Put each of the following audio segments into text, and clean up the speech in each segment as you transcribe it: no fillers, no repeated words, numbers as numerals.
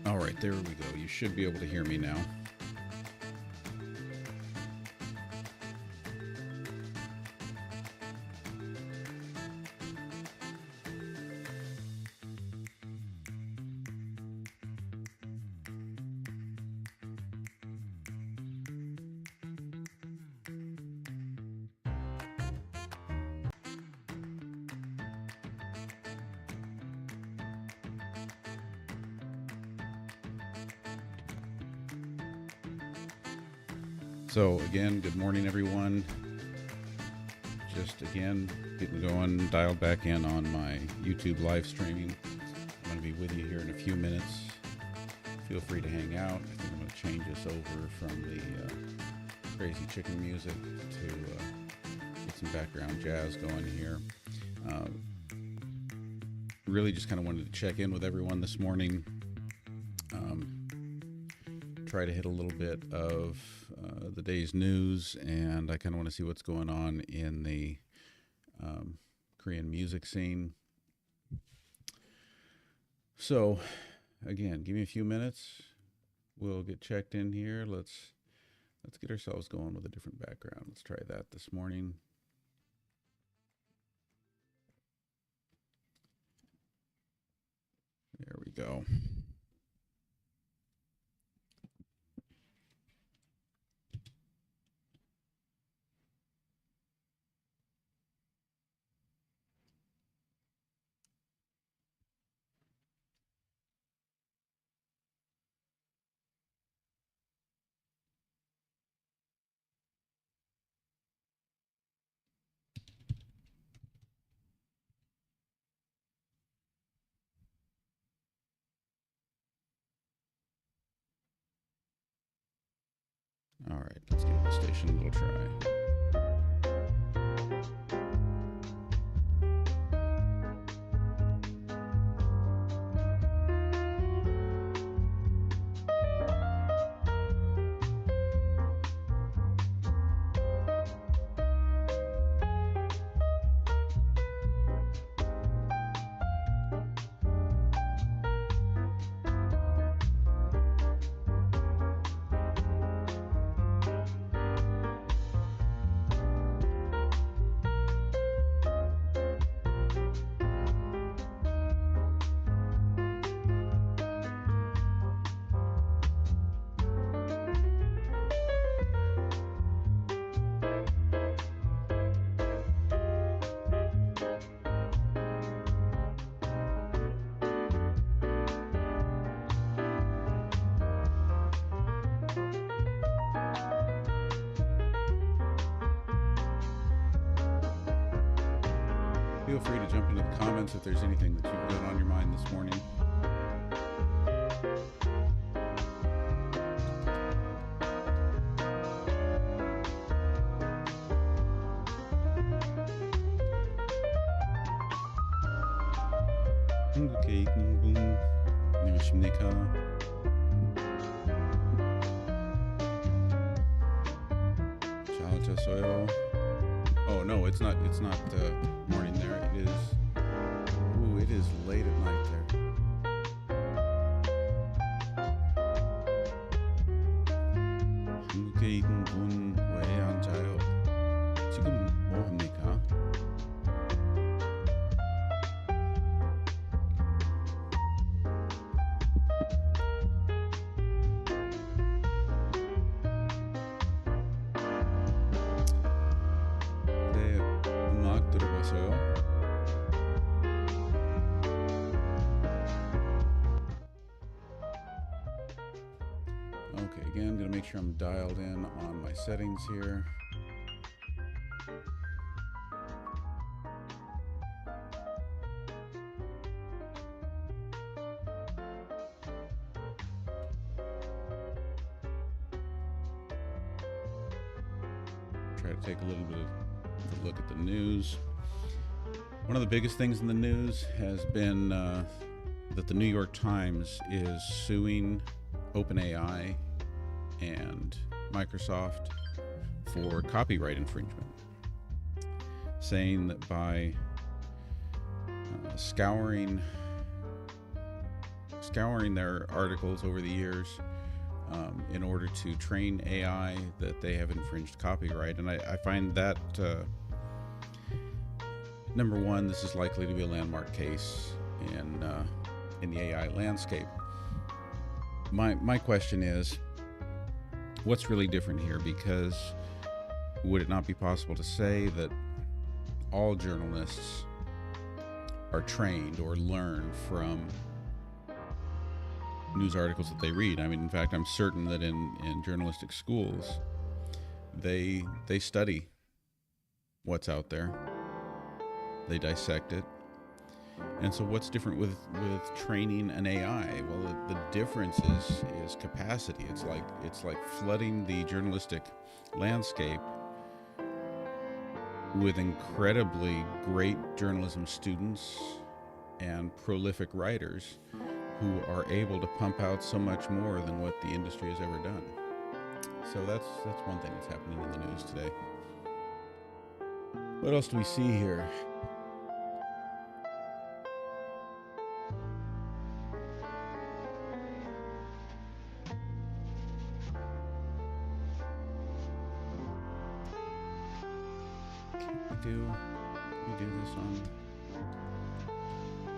All right, there we go. You should be able to hear me now. So again, good morning, everyone. Just again, getting going, dialed back in on my YouTube live streaming. I'm going to be with you here in a few minutes. Feel free to hang out. I think I'm going to change this over from the crazy chicken music to get some background jazz going here. Really just kind of wanted to check in with everyone this morning. Try to hit a little bit of the day's news, and I kind of want to see what's going on in the Korean music scene. So again, give me a few minutes. We'll get checked in here. Let's get ourselves going with a different background. Let's try that this morning. There we go. All right, let's give the station a little try. Feel free to jump into the comments if there's anything that you've got on your mind this morning. Oh no, it's not morning there. It is late at night there. 한국에 있는 분 왜 앉아요? 지금 뭐 합니까? 네, 음악 들어보세요. Okay, again, I'm going to make sure I'm dialed in on my settings here. Try to take a little bit of a look at the news. One of the biggest things in the news has been that the New York Times is suing OpenAI and Microsoft for copyright infringement, saying that by scouring their articles over the years in order to train AI, that they have infringed copyright. And I find that number one, this is likely to be a landmark case in the AI landscape. My question is, what's really different here? Because would it not be possible to say that all journalists are trained or learn from news articles that they read? I mean, in fact, I'm certain that in journalistic schools, they study what's out there, they dissect it. And so what's different with training an AI? Well, the difference is capacity. It's like flooding the journalistic landscape with incredibly great journalism students and prolific writers who are able to pump out so much more than what the industry has ever done. So that's one thing that's happening in the news today. What else do we see here? We do this on,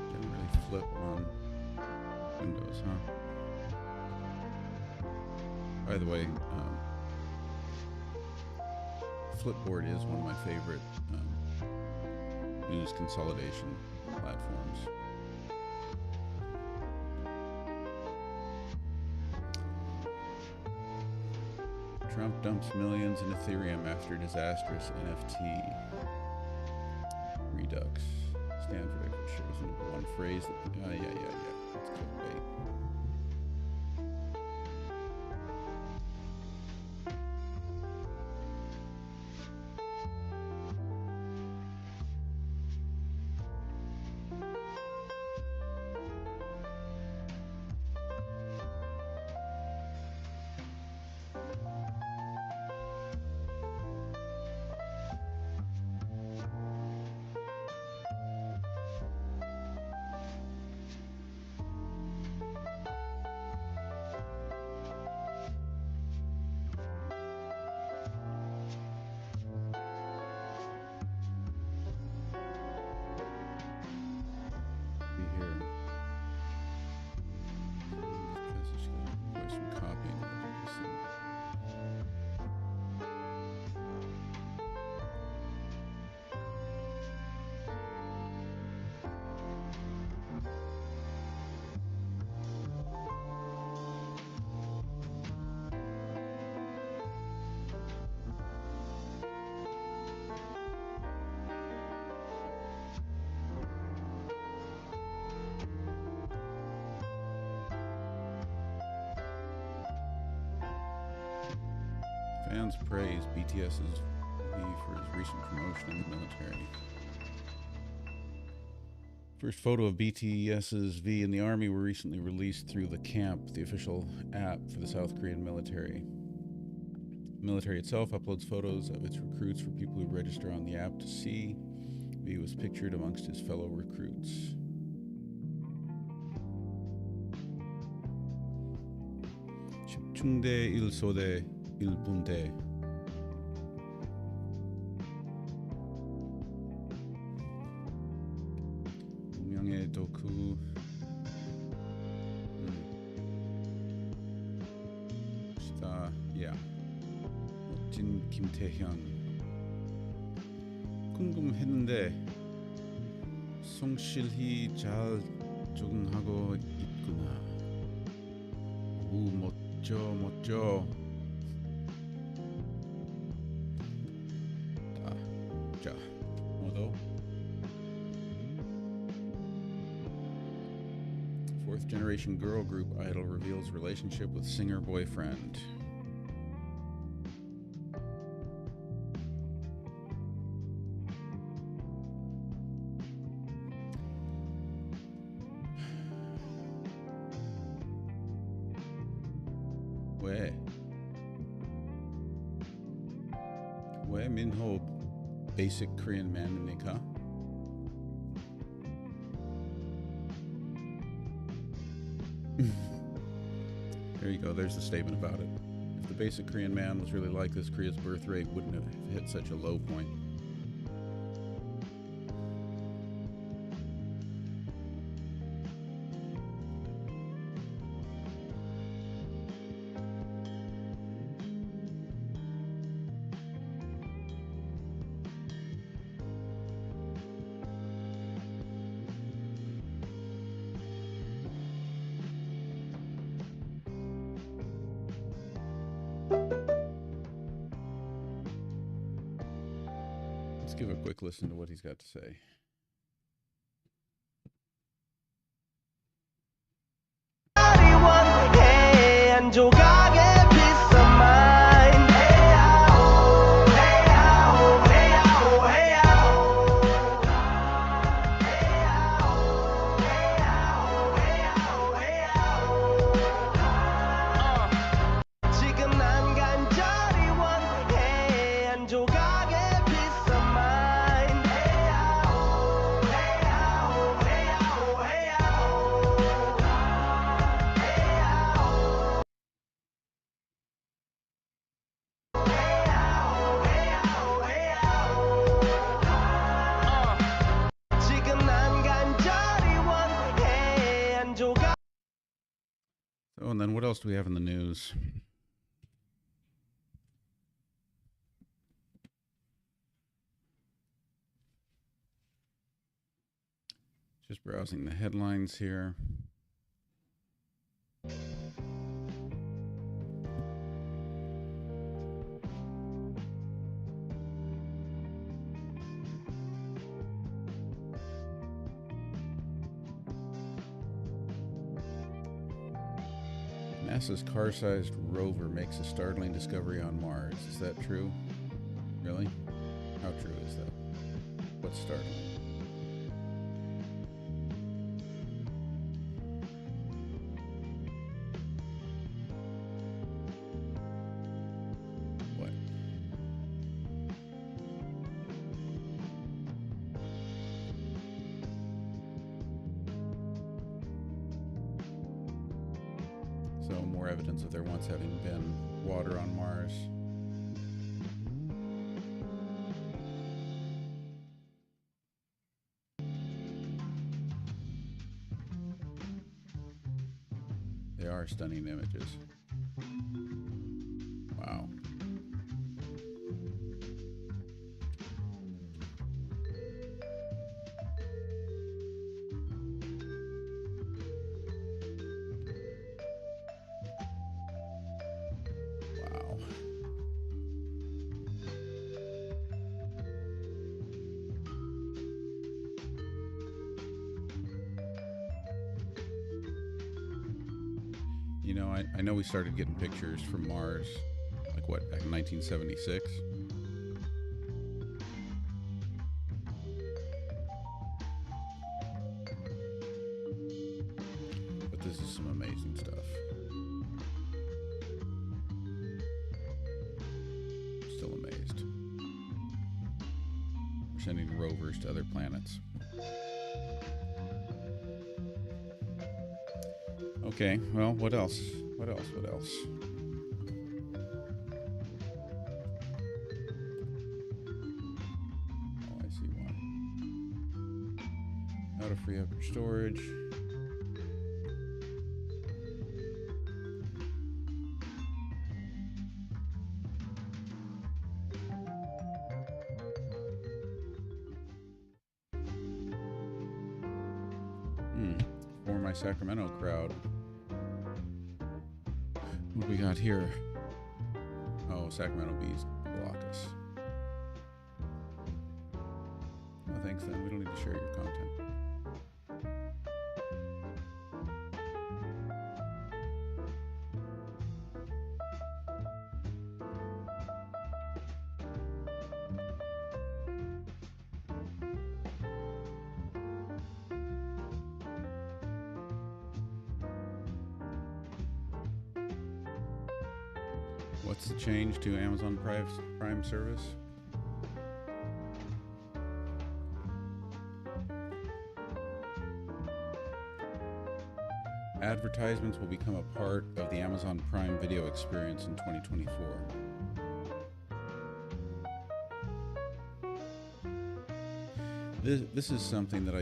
didn't really flip on Windows, huh? By the way, Flipboard is one of my favorite news consolidation platforms. Trump dumps millions in Ethereum after disastrous NFT redux. Stanford shows number one phrase that, yeah. That's clickbait. Fans praise BTS's V for his recent promotion in the military. First photo of BTS's V in the Army were recently released through the Camp, the official app for the South Korean military. The military itself uploads photos of its recruits for people who register on the app to see. V was pictured amongst his fellow recruits. 집중대 1소대 1분대. 운명의 덕후. 시다. Yeah. 멋진 김태현. 궁금했는데 성실히 잘 적응하고 있구나. 오, 멋져. 자, 뭐도? Fourth generation girl group idol reveals relationship with singer boyfriend. 왜 민호 basic Korean man입니까? There you go, there's the statement about it. If the basic Korean man was really like this, Korea's birth rate wouldn't have hit such a low point. Let's give a quick listen to what he's got to say. Oh, and then what else do we have in the news? Just browsing the headlines here. NASA's car-sized rover makes a startling discovery on Mars. Is that true? Really? How true is that? What's startling? What? So more evidence of there once having been water on Mars. They are stunning images. Wow. Wow. You know, I know we started getting pictures from Mars a like what, back in 1976. But this is some amazing stuff. Still amazed. We're sending rovers to other planets. Okay, well, what else? What else? What else? Oh, I see one. How to free up your storage. For my Sacramento crowd. What we got here? Oh, Sacramento bees block us. No thanks then. We don't need to share your content. What's the change to Amazon Prime service? Advertisements will become a part of the Amazon Prime video experience in 2024. This is something that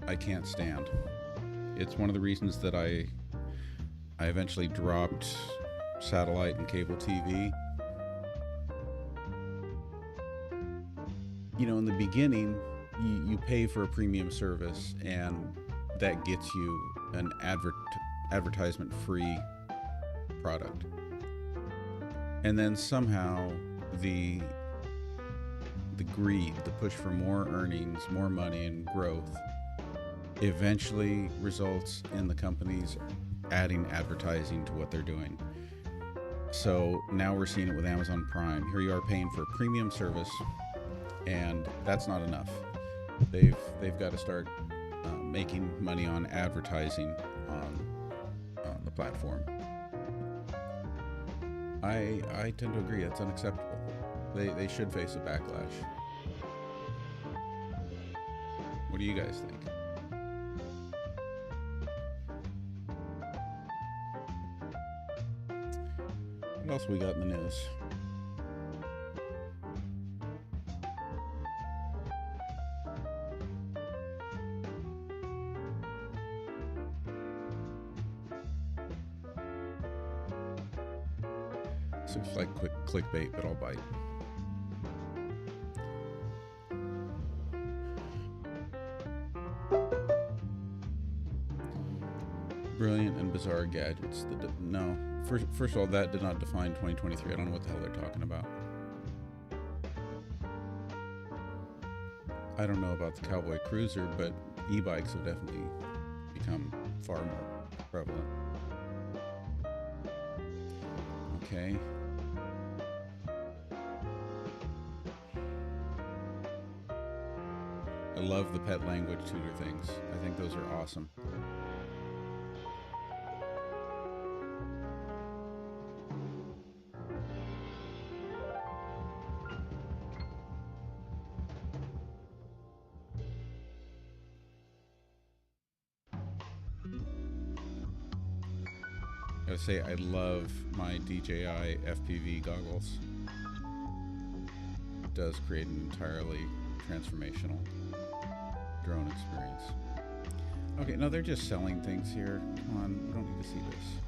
I can't stand. It's one of the reasons that I eventually dropped satellite and cable TV. You know, in the beginning, you pay for a premium service, and that gets you an advertisement-free product. And then somehow the greed, the push for more earnings, more money, and growth eventually results in the companies adding advertising to what they're doing. So now we're seeing it with Amazon Prime. Here you are paying for a premium service, and that's not enough. They've got to start making money on advertising on the platform. I tend to agree that's unacceptable. They should face a backlash. What do you guys think? What else we got in the news? This looks like quick clickbait, but I'll bite. Brilliant and bizarre gadgets. No. First of all, that did not define 2023. I don't know what the hell they're talking about. I don't know about the Cowboy Cruiser, but e-bikes have definitely become far more prevalent. Okay. I love the pet language tutor things. I think those are awesome. I gotta say, I love my DJI FPV goggles. It does create an entirely transformational drone experience. Okay, no, they're just selling things here. Come on, we don't need to see this.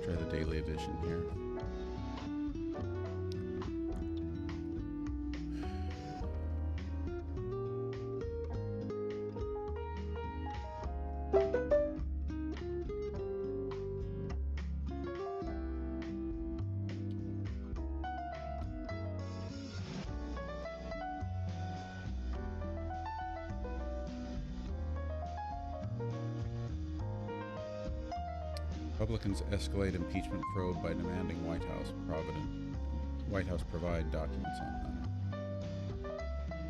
try the daily edition here. Republicans escalate impeachment probe by demanding White House provide documents on Hunter.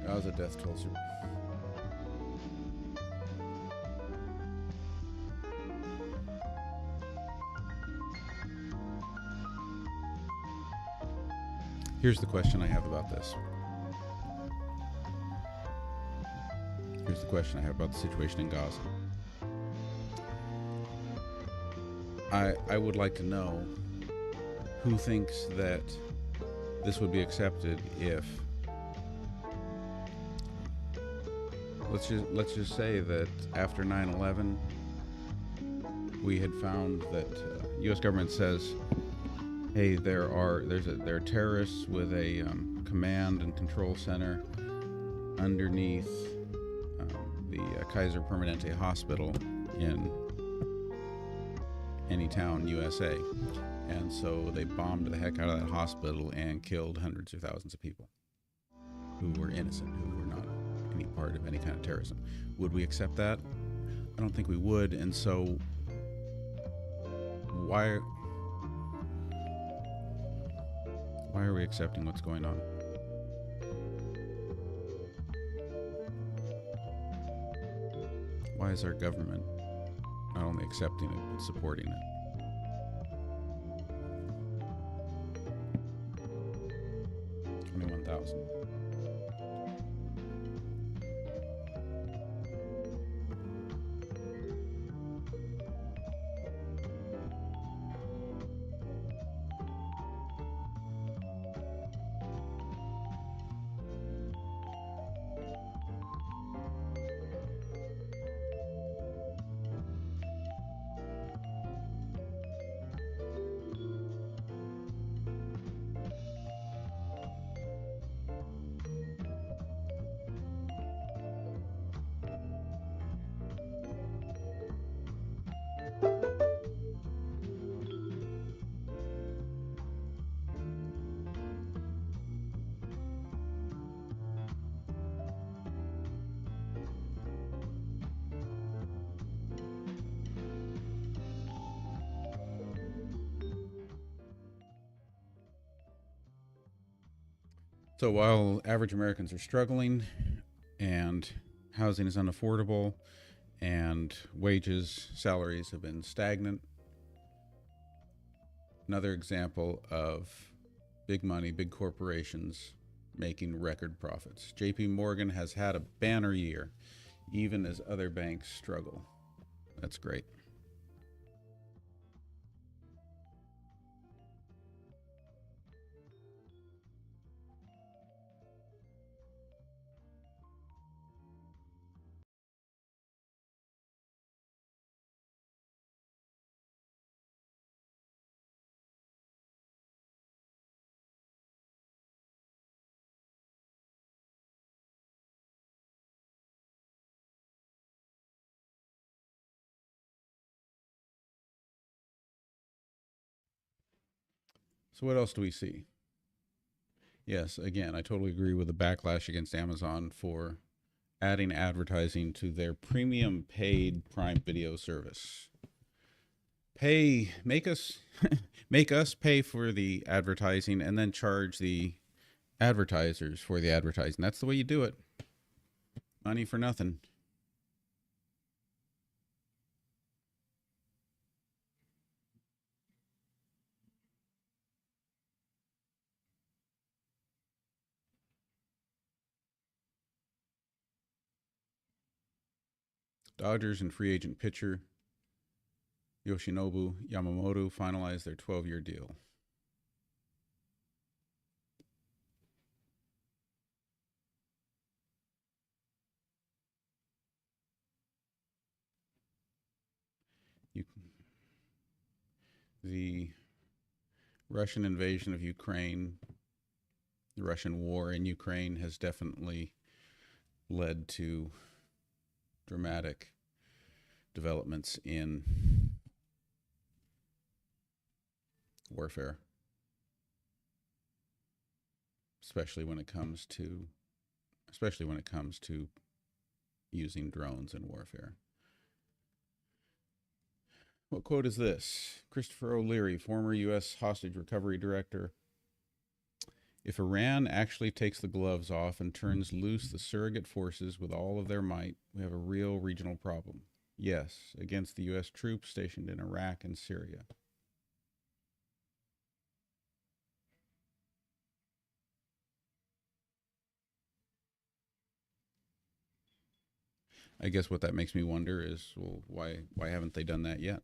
Gaza death toll. Here's the question I have about this. Here's the question I have about the situation in Gaza. I would like to know who thinks that this would be accepted if, let's just say that after 9/11 we had found that U.S. government says, hey, there are terrorists with a command and control center underneath the Kaiser Permanente Hospital in any town, USA. And so they bombed the heck out of that hospital and killed hundreds of thousands of people who were innocent, who were not any part of any kind of terrorism. Would we accept that? I don't think we would. And so why are we accepting what's going on? Why is our government not only accepting it, but supporting it? $21,000. So while average Americans are struggling and housing is unaffordable and salaries have been stagnant, another example of big money, big corporations making record profits. JP Morgan has had a banner year, even as other banks struggle. That's great. So what else do we see? Yes, again, I totally agree with the backlash against Amazon for adding advertising to their premium paid Prime Video service. Make us pay for the advertising and then charge the advertisers for the advertising. That's the way you do it. Money for nothing. Dodgers and free agent pitcher Yoshinobu Yamamoto finalized their 12-year deal. the Russian invasion of Ukraine, the Russian war in Ukraine has definitely led to dramatic developments in warfare, especially when it comes to using drones in warfare. What quote is this? Christopher O'Leary, former U.S. hostage recovery director. If Iran actually takes the gloves off and turns loose the surrogate forces with all of their might, we have a real regional problem. Yes, against the U.S. troops stationed in Iraq and Syria. I guess what that makes me wonder is, well, why haven't they done that yet?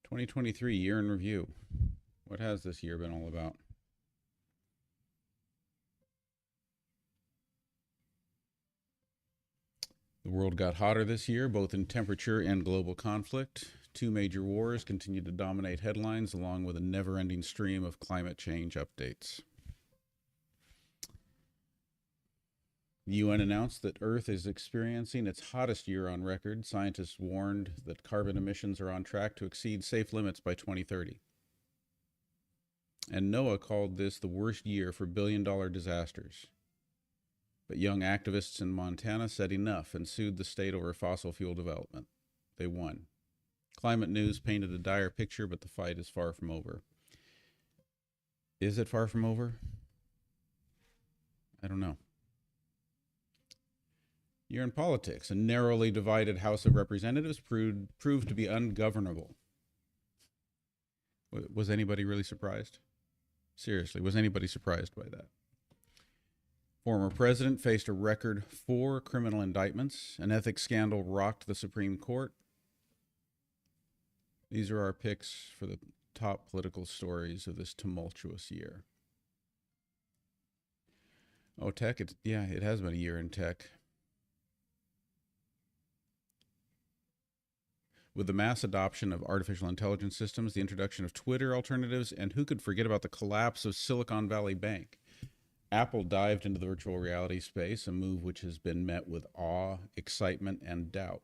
(2023) year in review. What has this year been all about? The world got hotter this year, both in temperature and global conflict. 2 major wars continue to dominate headlines, along with a never-ending stream of climate change updates. The UN announced that Earth is experiencing its hottest year on record. Scientists warned that carbon emissions are on track to exceed safe limits by 2030. And NOAA called this the worst year for billion-dollar disasters. But young activists in Montana said enough and sued the state over fossil fuel development. They won. Climate News painted a dire picture, but the fight is far from over. Is it far from over? I don't know. Year in politics. A narrowly divided House of Representatives proved to be ungovernable. Was anybody really surprised? Seriously, was anybody surprised by that? Former president faced a record 4 criminal indictments. An ethics scandal rocked the Supreme Court. These are our picks for the top political stories of this tumultuous year. Oh, tech. It has been a year in tech. With the mass adoption of artificial intelligence systems, the introduction of Twitter alternatives, and who could forget about the collapse of Silicon Valley Bank? Apple dived into the virtual reality space, a move which has been met with awe, excitement, and doubt.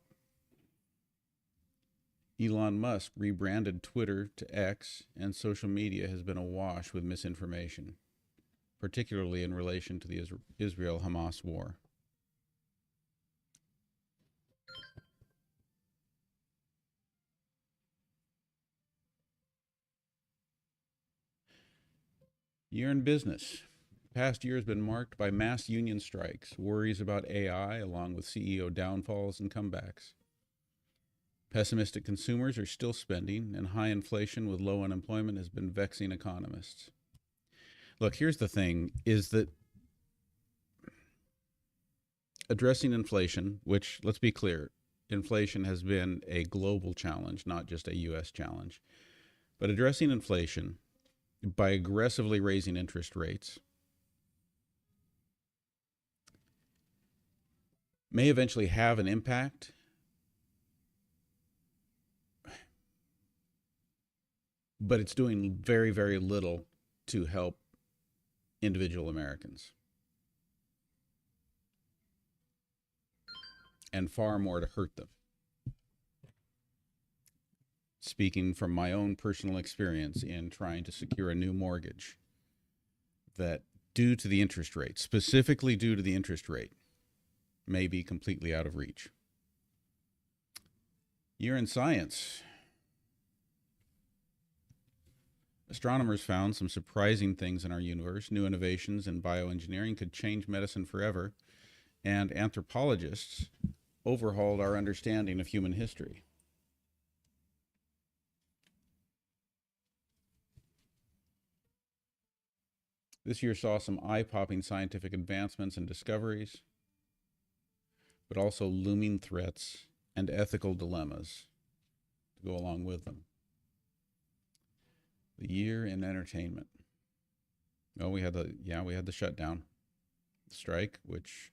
Elon Musk rebranded Twitter to X, and social media has been awash with misinformation, particularly in relation to the Israel-Hamas war. Year in business. The past year has been marked by mass union strikes, worries about AI, along with CEO downfalls and comebacks. Pessimistic consumers are still spending, and high inflation with low unemployment has been vexing economists. Look, here's the thing, is that addressing inflation, which, let's be clear, inflation has been a global challenge, not just a U.S. challenge, but addressing inflation by aggressively raising interest rates may eventually have an impact, but it's doing very, very little to help individual Americans, and far more to hurt them. Speaking from my own personal experience in trying to secure a new mortgage, that due to the interest rate, specifically due to the interest rate, may be completely out of reach. Year in science. Astronomers found some surprising things in our universe. New innovations in bioengineering could change medicine forever, and anthropologists overhauled our understanding of human history. This year saw some eye-popping scientific advancements and discoveries, but also looming threats and ethical dilemmas to go along with them. The year in entertainment. Oh, we had the shutdown. strike, which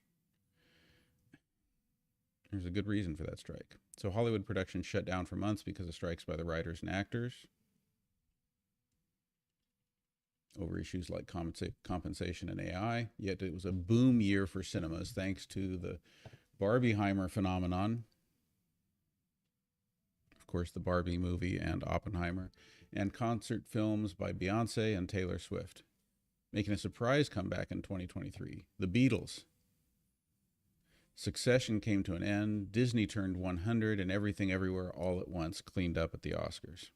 there's a good reason for that strike. So Hollywood production shut down for months because of strikes by the writers and actors over issues like compensation and AI. Yet it was a boom year for cinemas thanks to the Barbieheimer phenomenon. Of course, the Barbie movie and Oppenheimer, and concert films by Beyonce and Taylor Swift. Making a surprise comeback in 2023, The Beatles. Succession came to an end, Disney turned 100, and Everything Everywhere All at Once cleaned up at the Oscars.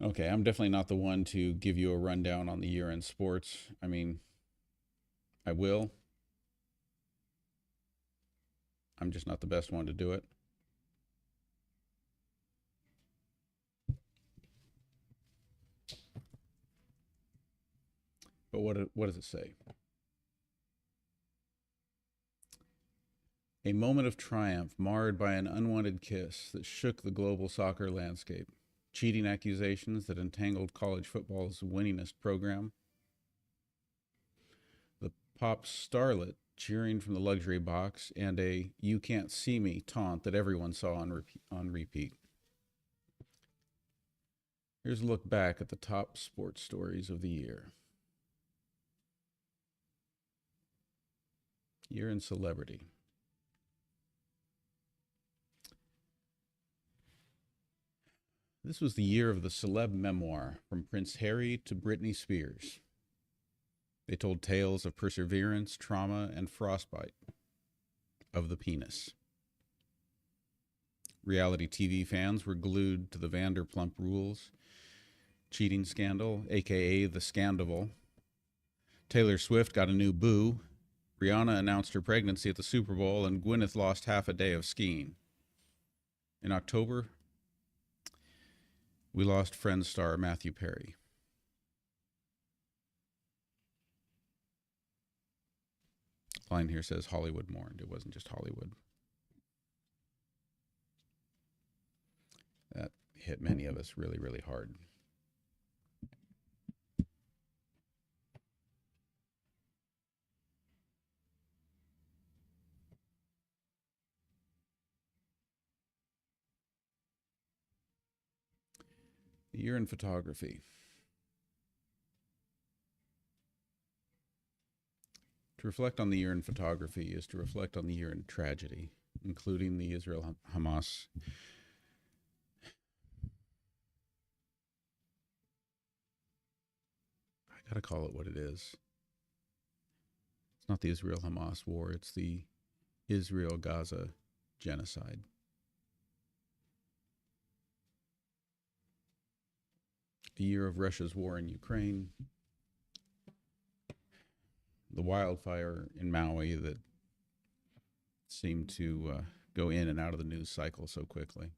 Okay, I'm definitely not the one to give you a rundown on the year in sports. I mean, I will. I'm just not the best one to do it. But what does it say? A moment of triumph marred by an unwanted kiss that shook the global soccer landscape. Cheating accusations that entangled college football's winningest program. The pop starlet cheering from the luxury box, and a "you can't see me" taunt that everyone saw on repeat. Here's a look back at the top sports stories of the year. Year in celebrity. This was the year of the celeb memoir, from Prince Harry to Britney Spears. They told tales of perseverance, trauma, and frostbite of the penis. Reality TV fans were glued to the Vanderpump Rules cheating scandal, aka the Scandival. Taylor Swift got a new boo. Rihanna announced her pregnancy at the Super Bowl, and Gwyneth lost half a day of skiing. In October, we lost Friends star Matthew Perry. Line here says Hollywood mourned. It wasn't just Hollywood. That hit many of us really, really hard. The year in photography. To reflect on the year in photography is to reflect on the year in tragedy, including the Israel-Hamas. I gotta call it what it is. It's not the Israel-Hamas war, it's the Israel-Gaza genocide. A year of Russia's war in Ukraine, the wildfire in Maui that seemed to go in and out of the news cycle so quickly,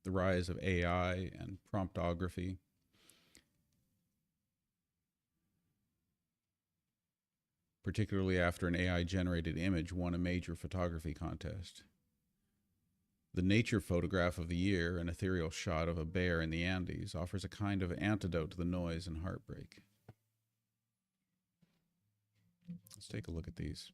the rise of AI and promptography, particularly after an AI-generated image won a major photography contest. The nature photograph of the year, an ethereal shot of a bear in the Andes, offers a kind of antidote to the noise and heartbreak. Let's take a look at these.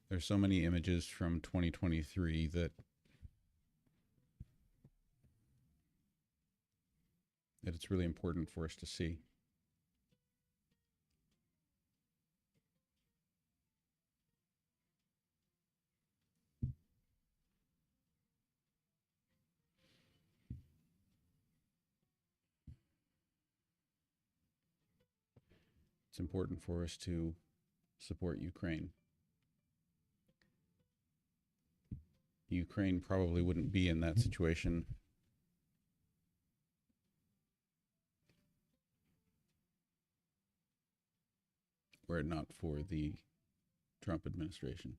There's so many images from 2023 that it's really important for us to see. It's important for us to support Ukraine. Ukraine probably wouldn't be in that situation were it not for the Trump administration.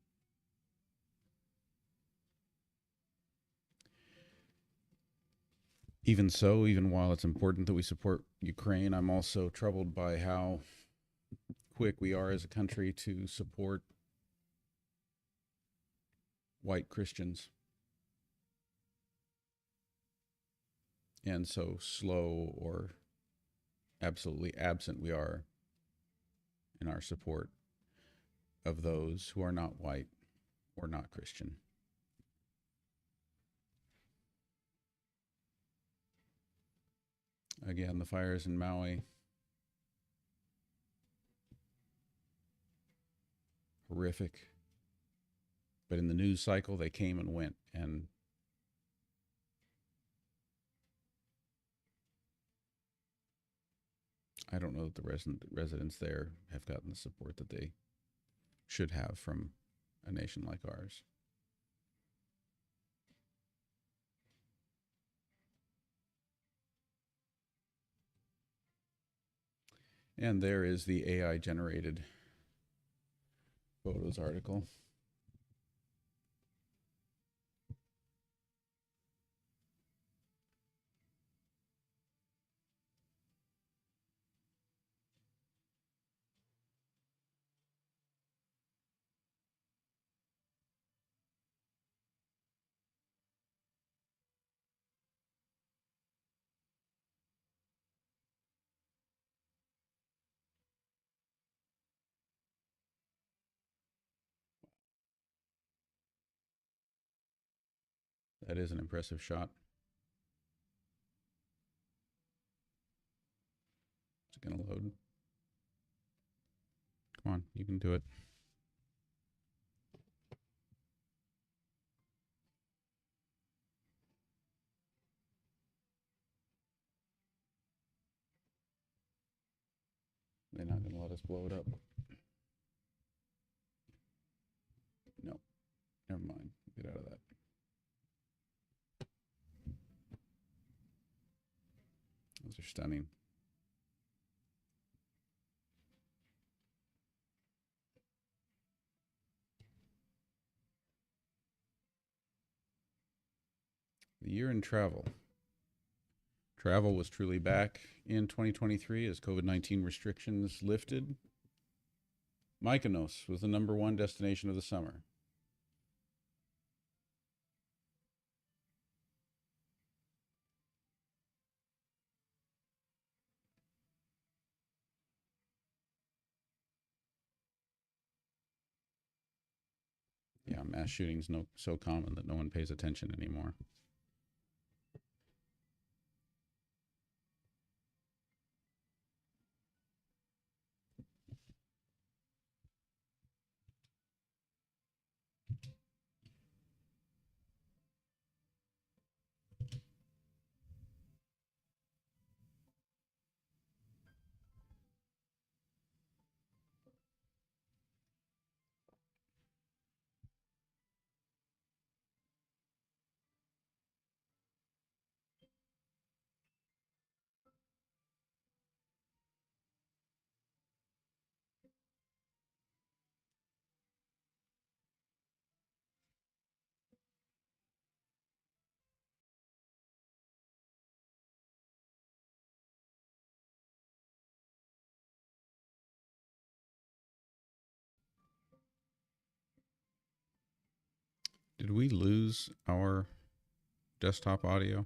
Even so, even while it's important that we support Ukraine, I'm also troubled by how quick we are as a country to support white Christians, and so slow or absolutely absent we are in our support of those who are not white or not Christian. Again, the fires in Maui, horrific. But in the news cycle, they came and went. And I don't know that the residents there have gotten the support that they should have from a nation like ours. And there is the AI generated photos article. That is an impressive shot. It's going to load. Come on, you can do it. They're not going to let us blow it up. No, never mind. Get out of that. Those are stunning. The year in travel. Travel was truly back in 2023 as COVID-19 restrictions lifted. Mykonos was the #1 destination of the summer. Yeah, mass shootings so common that no one pays attention anymore. Did we lose our desktop audio?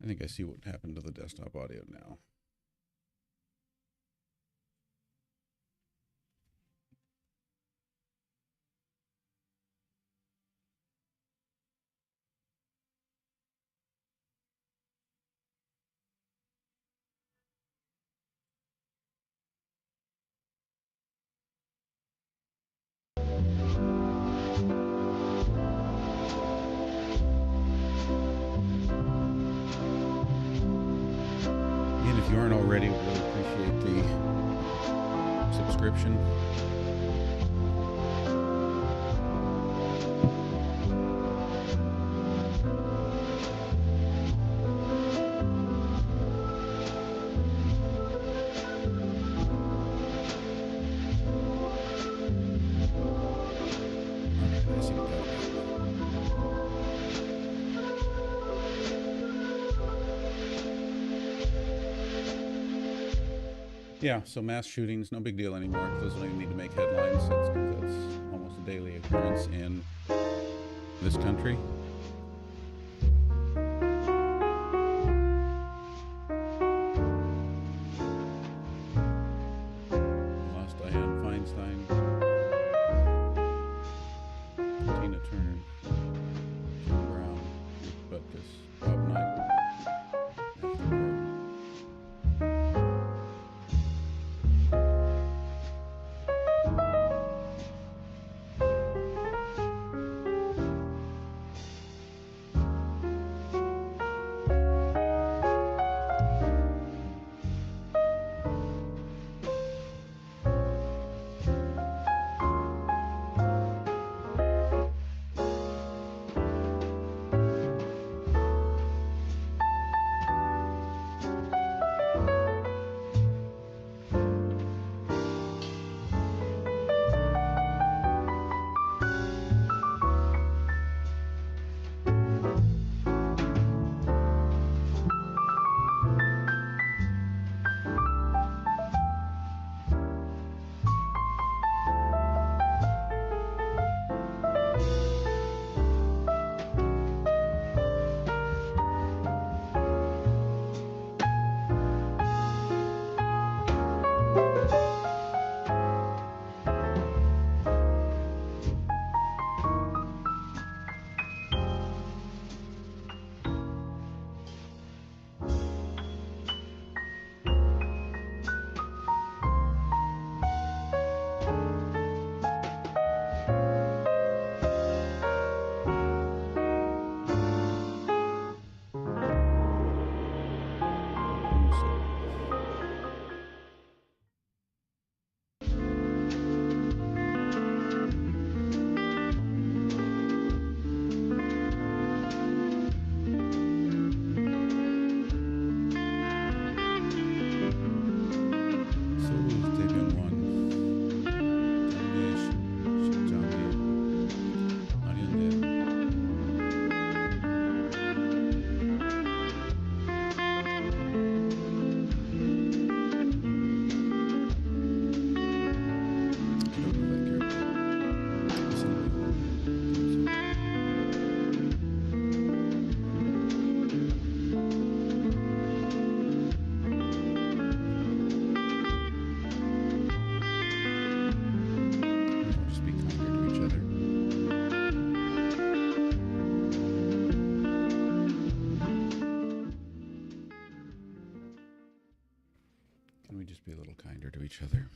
I think I see what happened to the desktop audio now. And if you aren't already, we really appreciate the subscription. I see what that is. Yeah, so mass shootings, no big deal anymore. Those don't even need to make headlines. That's almost a daily occurrence in this country. Lost Diane Feinstein, Tina Turner, Jim Brown, Nick Butkus, Bob Knight, Ashley Gordon. Can we just be a little kinder to each other?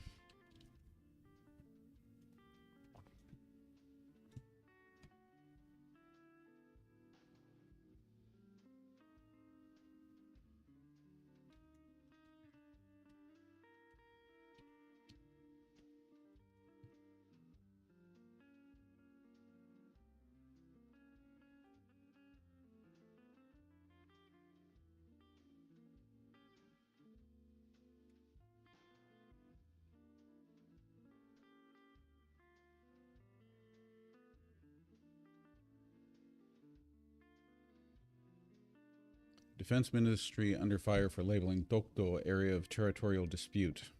Defense Ministry under fire for labeling Dokdo area of territorial dispute.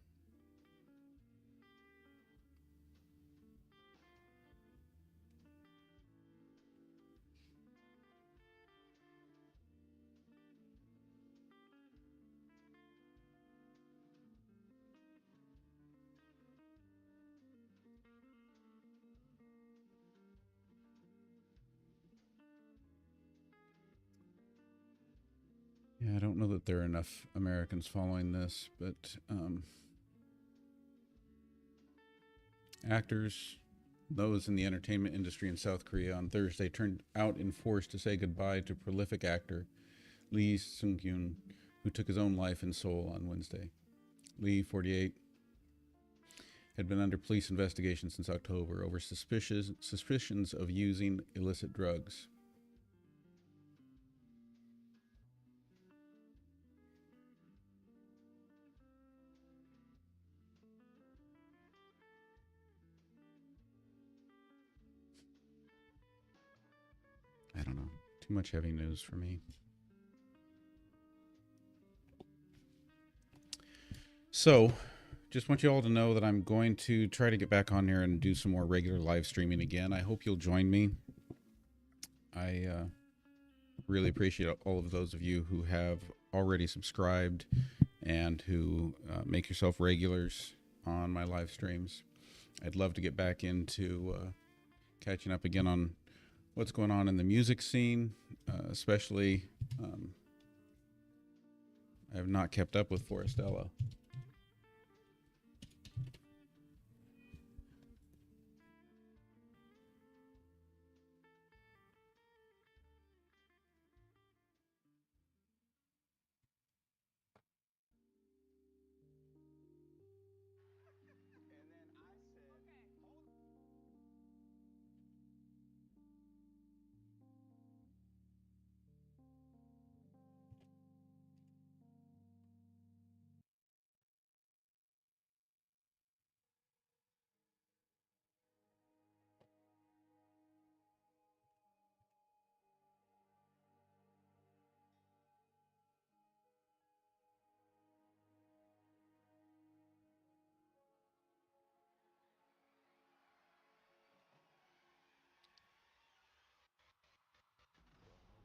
Yeah, I don't know that there are enough Americans following this, but actors, those in the entertainment industry in South Korea on Thursday turned out in force to say goodbye to prolific actor Lee Sung-kyun, who took his own life in Seoul on Wednesday. Lee, 48, had been under police investigation since October over suspicions of using illicit drugs. I don't know. Too much heavy news for me. So, just want you all to know that I'm going to try to get back on here and do some more regular live streaming again. I hope you'll join me. I really appreciate all of those of you who have already subscribed and who make yourself regulars on my live streams. I'd love to get back into catching up again on what's going on in the music scene, especially I have not kept up with Forestella.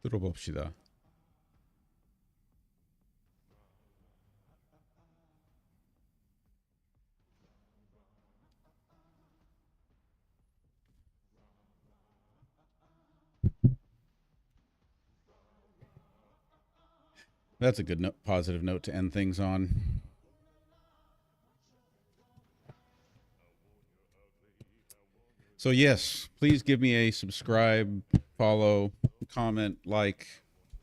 들어봅시다. That's a good positive note to end things on. So, yes, please give me a subscribe, follow, comment, like,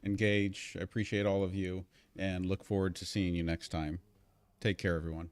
engage. I appreciate all of you and look forward to seeing you next time. Take care, everyone.